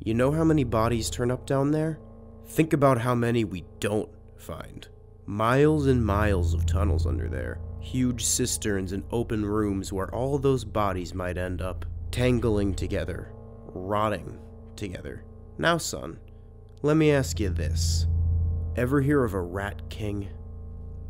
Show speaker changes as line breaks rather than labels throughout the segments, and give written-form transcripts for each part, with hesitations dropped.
You know how many bodies turn up down there? Think about how many we don't find. Miles and miles of tunnels under there. Huge cisterns and open rooms where all those bodies might end up. Tangling together. Rotting together. Now, son, let me ask you this. Ever hear of a Rat King?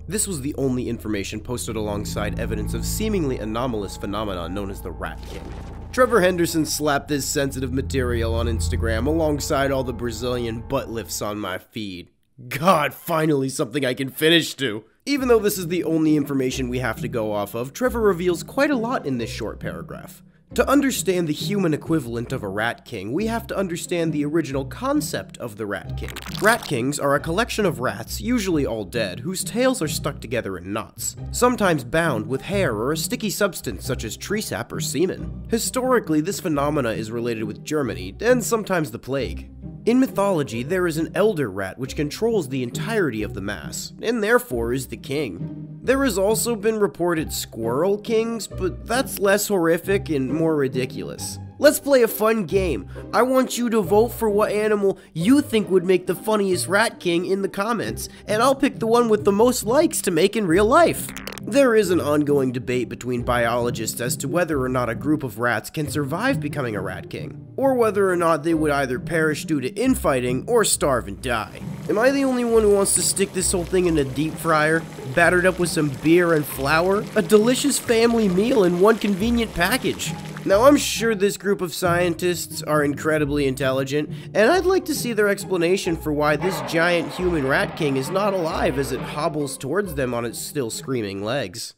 This was the only information posted alongside evidence of seemingly anomalous phenomenon known as the Rat King. Trevor Henderson slapped this sensitive material on Instagram alongside all the Brazilian butt lifts on my feed. God, finally something I can finish to! Even though this is the only information we have to go off of, Trevor reveals quite a lot in this short paragraph. To understand the human equivalent of a Rat King, we have to understand the original concept of the Rat King. Rat Kings are a collection of rats, usually all dead, whose tails are stuck together in knots, sometimes bound with hair or a sticky substance such as tree sap or semen. Historically, this phenomena is related with Germany, and sometimes the plague. In mythology, there is an elder rat which controls the entirety of the mass, and therefore is the king. There has also been reported squirrel kings, but that's less horrific and more ridiculous. Let's play a fun game. I want you to vote for what animal you think would make the funniest rat king in the comments, and I'll pick the one with the most likes to make in real life. There is an ongoing debate between biologists as to whether or not a group of rats can survive becoming a rat king, or whether or not they would either perish due to infighting or starve and die. Am I the only one who wants to stick this whole thing in a deep fryer, battered up with some beer and flour? A delicious family meal in one convenient package. Now, I'm sure this group of scientists are incredibly intelligent, and I'd like to see their explanation for why this giant human rat king is not alive as it hobbles towards them on its still screaming legs.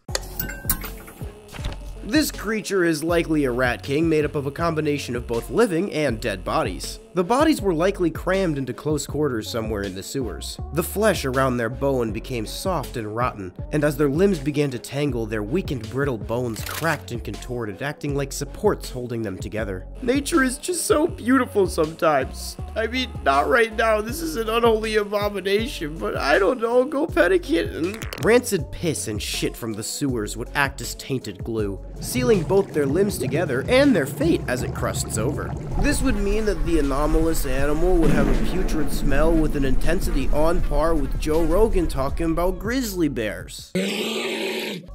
This creature is likely a rat king made up of a combination of both living and dead bodies. The bodies were likely crammed into close quarters somewhere in the sewers. The flesh around their bone became soft and rotten, and as their limbs began to tangle, their weakened, brittle bones cracked and contorted, acting like supports holding them together. Nature is just so beautiful sometimes. I mean, not right now, this is an unholy abomination, but I don't know, go pet a kitten. Rancid piss and shit from the sewers would act as tainted glue, sealing both their limbs together and their fate as it crusts over. This would mean that the anomalous animal would have a putrid smell with an intensity on par with Joe Rogan talking about grizzly bears.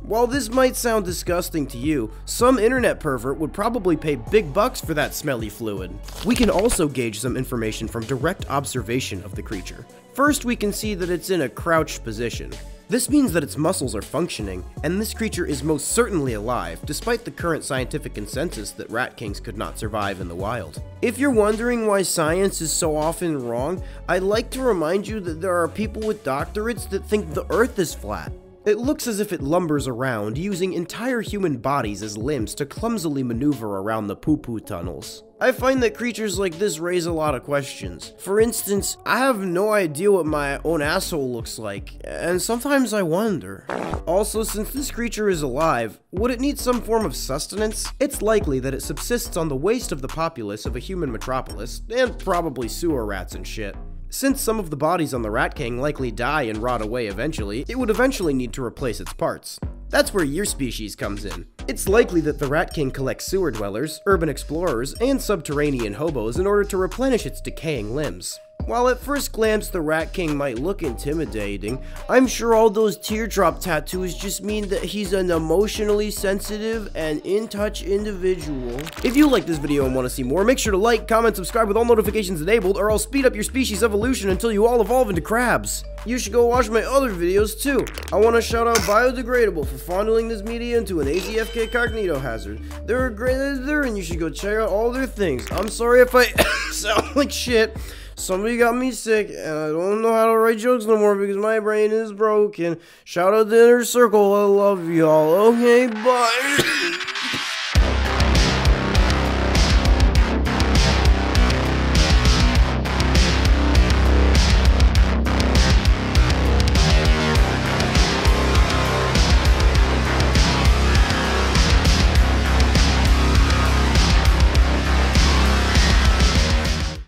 While this might sound disgusting to you, some internet pervert would probably pay big bucks for that smelly fluid. We can also gauge some information from direct observation of the creature. First, we can see that it's in a crouched position. This means that its muscles are functioning, and this creature is most certainly alive, despite the current scientific consensus that rat kings could not survive in the wild. If you're wondering why science is so often wrong, I'd like to remind you that there are people with doctorates that think the Earth is flat. It looks as if it lumbers around, using entire human bodies as limbs to clumsily maneuver around the poo-poo tunnels. I find that creatures like this raise a lot of questions. For instance, I have no idea what my own asshole looks like, and sometimes I wonder. Also, since this creature is alive, would it need some form of sustenance? It's likely that it subsists on the waste of the populace of a human metropolis, and probably sewer rats and shit. Since some of the bodies on the Rat King likely die and rot away eventually, it would eventually need to replace its parts. That's where your species comes in. It's likely that the Rat King collects sewer dwellers, urban explorers, and subterranean hobos in order to replenish its decaying limbs. While at first glance the Rat King might look intimidating, I'm sure all those teardrop tattoos just mean that he's an emotionally sensitive and in-touch individual. If you like this video and want to see more, make sure to like, comment, subscribe with all notifications enabled, or I'll speed up your species evolution until you all evolve into crabs. You should go watch my other videos too. I want to shout out Biodegradable for fondling this media into an AZFK cognito hazard. They're a great editor and you should go check out all their things. I'm sorry if I sound like shit. Somebody got me sick, and I don't know how to write jokes no more because my brain is broken. Shout out to Inner Circle, I love y'all. Okay, bye.